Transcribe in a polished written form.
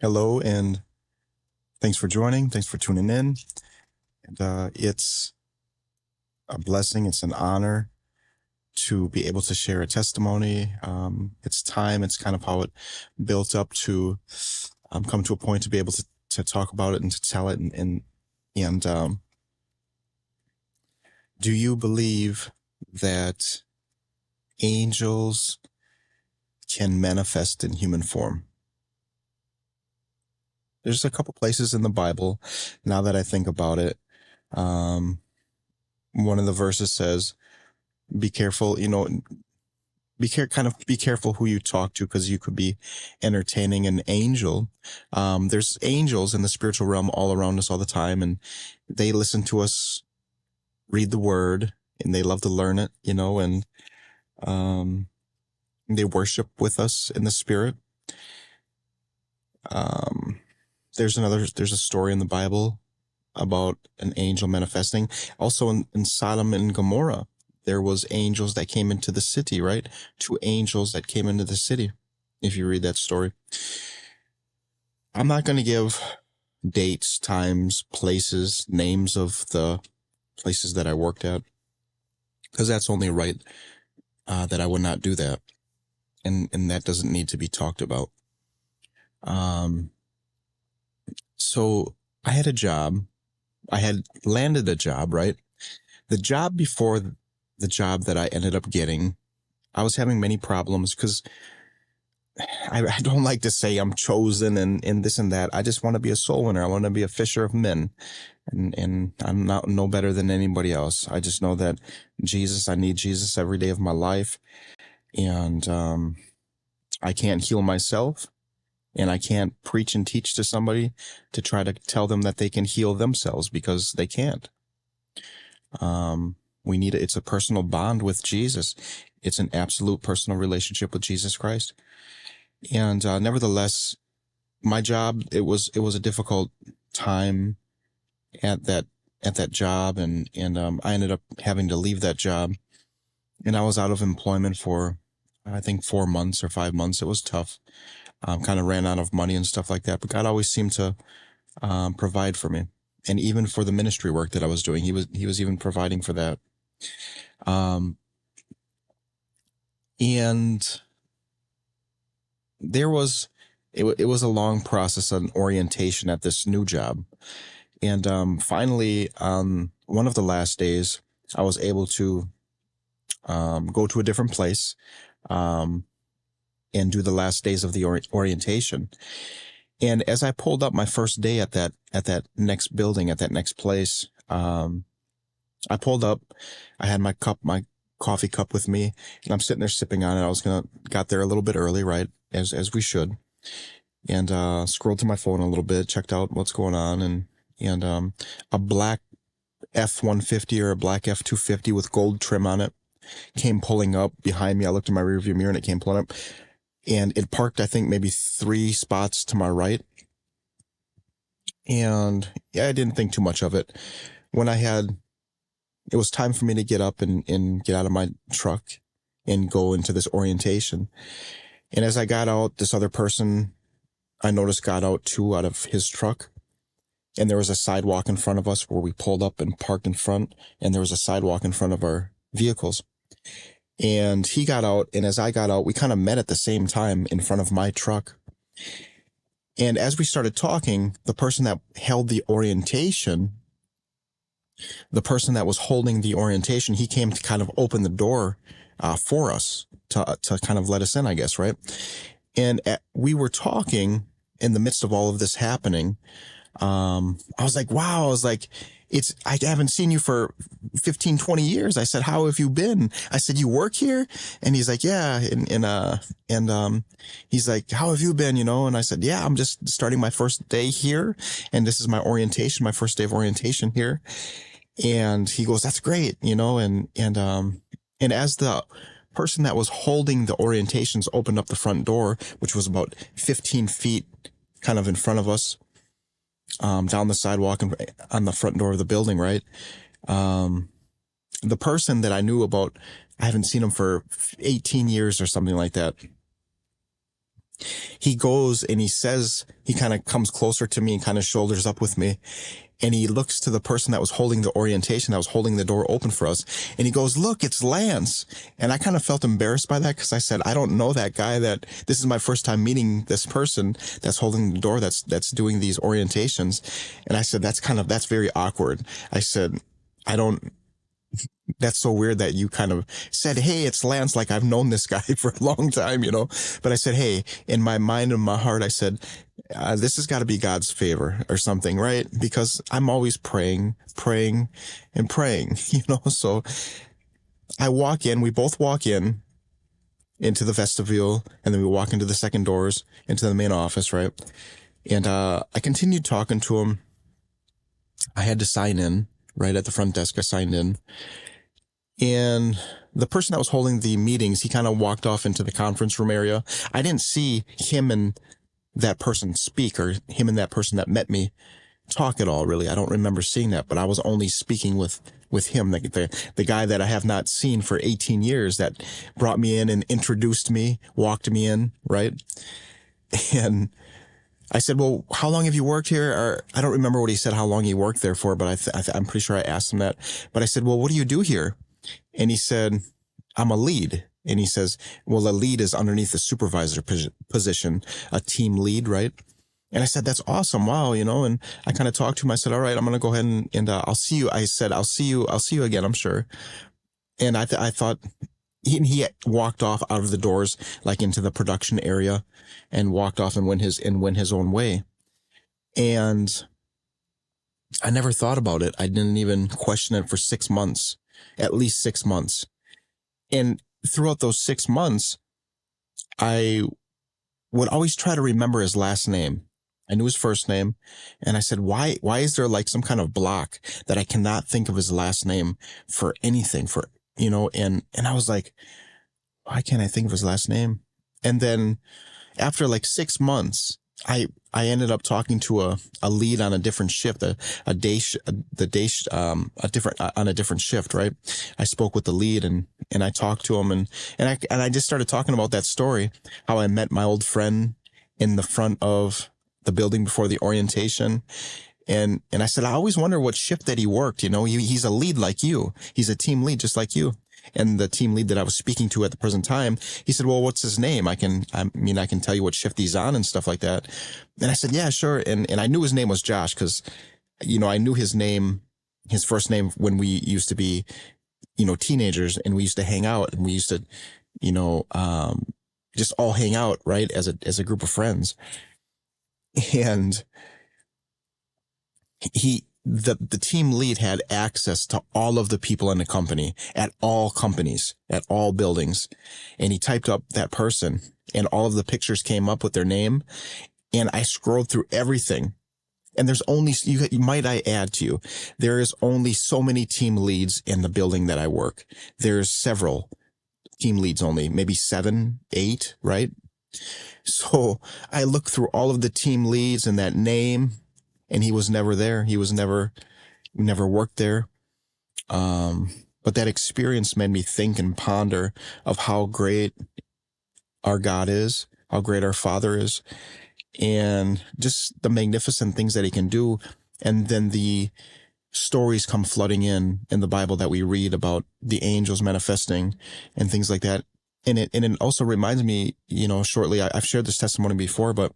Hello, and thanks for joining. Thanks for tuning in. And it's a blessing. It's an honor to be able to share a testimony. It's time. It's kind of how it built up to come to a point to be able to talk about it and to tell it. And do you believe that angels can manifest in human form? There's a couple places in the Bible, now that I think about it. One of the verses says, be careful, be careful who you talk to, because you could be entertaining an angel. There's angels in the spiritual realm all around us all the time, and they listen to us read the word, and they love to learn it, and they worship with us in the spirit. There's a story in the Bible about an angel manifesting. Also in Sodom and Gomorrah, there was angels that came into the city, right? Two angels that came into the city, if you read that story. I'm not going to give dates, times, places, names of the places that I worked at, because that's only right, that I would not do that. And that doesn't need to be talked about. So I had a job. I had landed a job, right? The job before the job that I ended up getting, I was having many problems because I don't like to say I'm chosen and this and that. I just want to be a soul winner. I want to be a fisher of men. And I'm not no better than anybody else. I just know that I need Jesus every day of my life. And I can't heal myself. And I can't preach and teach to somebody to try to tell them that they can heal themselves, because they can't. It's a personal bond with Jesus. It's an absolute personal relationship with Jesus Christ. And nevertheless, my job, it was a difficult time at that job, and I ended up having to leave that job, and I was out of employment for, I think, 4 months or 5 months. It was tough. Kind of ran out of money and stuff like that, but God always seemed to provide for me, and even for the ministry work that I was doing, He was even providing for that. And it was a long process, an orientation at this new job. And finally, one of the last days, I was able to go to a different place and do the last days of the orientation. And as I pulled up my first day at that next building, at that next place, I pulled up. I had my coffee cup with me, and I'm sitting there sipping on it. Got there a little bit early, right, as we should, and scrolled to my phone a little bit, checked out what's going on, and a black F-150 or a black F-250 with gold trim on it came pulling up behind me. I looked in my rearview mirror, and it came pulling up, and it parked, I think, maybe 3 spots to my right. And yeah, I didn't think too much of it. It was time for me to get up and get out of my truck and go into this orientation. And as I got out, this other person I noticed got out too, out of his truck. And there was a sidewalk in front of us where we pulled up and parked in front. And there was a sidewalk in front of our vehicles. And he got out, and as I got out, we kind of met at the same time in front of my truck. And as we started talking, the person that held the orientation, the person that was holding the orientation, he came to kind of open the door for us to kind of let us in, I guess, right? And we were talking in the midst of all of this happening. I was like, wow. I was like, I haven't seen you for 15, 20 years. I said, how have you been? I said, you work here? And he's like, yeah. And he's like, how have you been? And I said, yeah, I'm just starting my first day here. And this is my orientation, my first day of orientation here. And he goes, that's great, and as the person that was holding the orientations opened up the front door, which was about 15 feet kind of in front of us, down the sidewalk and on the front door of the building, right? The person that I knew about, I haven't seen him for 18 years or something like that. He goes and he says, he kind of comes closer to me and kind of shoulders up with me. And he looks to the person that was holding the orientation, that was holding the door open for us. And he goes, look, it's Lance. And I kind of felt embarrassed by that because I said, I don't know that guy. That this is my first time meeting this person that's holding the door, that's doing these orientations. And I said, that's very awkward. I said, I don't, that's so weird that you kind of said, hey, it's Lance, like I've known this guy for a long time, you know. But I said, hey, in my mind and my heart, I said, this has got to be God's favor or something, right? Because I'm always praying, and praying, you know. So I walk in, we both walk in into the vestibule, and then we walk into the second doors into the main office, right? And I continued talking to him. I had to sign in right at the front desk. I signed in. And the person that was holding the meetings, he kind of walked off into the conference room area. I didn't see him and that person speak, or him and that person that met me talk at all, really. I don't remember seeing that, but I was only speaking with him, the guy that I have not seen for 18 years that brought me in and introduced me, walked me in, right? And I said, well, how long have you worked here? Or I don't remember what he said, how long he worked there for, but I'm pretty sure I asked him that. But I said, well, what do you do here? And he said, I'm a lead. And he says, well, a lead is underneath the supervisor position, a team lead, right? And I said, that's awesome. Wow. You know, and I kind of talked to him. I said, all right, I'm going to go ahead and I'll see you. I said, I'll see you again, I'm sure. And I thought he walked off out of the doors, like into the production area, and walked off and went his own way. And I never thought about it. I didn't even question it for 6 months, at least 6 months. And throughout those 6 months, I would always try to remember his last name. I knew his first name. And I said, why is there like some kind of block that I cannot think of his last name for anything, for, you know, and I was like, why can't I think of his last name? And then after like 6 months, I ended up talking to a lead on a different shift, on a different shift, right? I spoke with the lead and I talked to him and I just started talking about that story, how I met my old friend in the front of the building before the orientation. And I said, I always wonder what shift that he worked. You know, he's a lead like you. He's a team lead just like you. And the team lead that I was speaking to at the present time, he said, well, what's his name? I can tell you what shift he's on and stuff like that. And I said, yeah, sure. And I knew his name was Josh because, you know, I knew his name, his first name when we used to be, you know, teenagers, and we used to hang out and we used to, you know, just all hang out, right? As a group of friends. And the team lead had access to all of the people in the company at all companies, at all buildings. And he typed up that person and all of the pictures came up with their name. And I scrolled through everything. And there's only, might I add to you, there is only so many team leads in the building that I work. There's several team leads only, maybe 7, 8, right? So I looked through all of the team leads and that name, and he was never there. He was never worked there. But that experience made me think and ponder of how great our God is, how great our Father is, and just the magnificent things that he can do. And then the stories come flooding in the Bible that we read about the angels manifesting and things like that. And it also reminds me, you know, shortly, I've shared this testimony before, but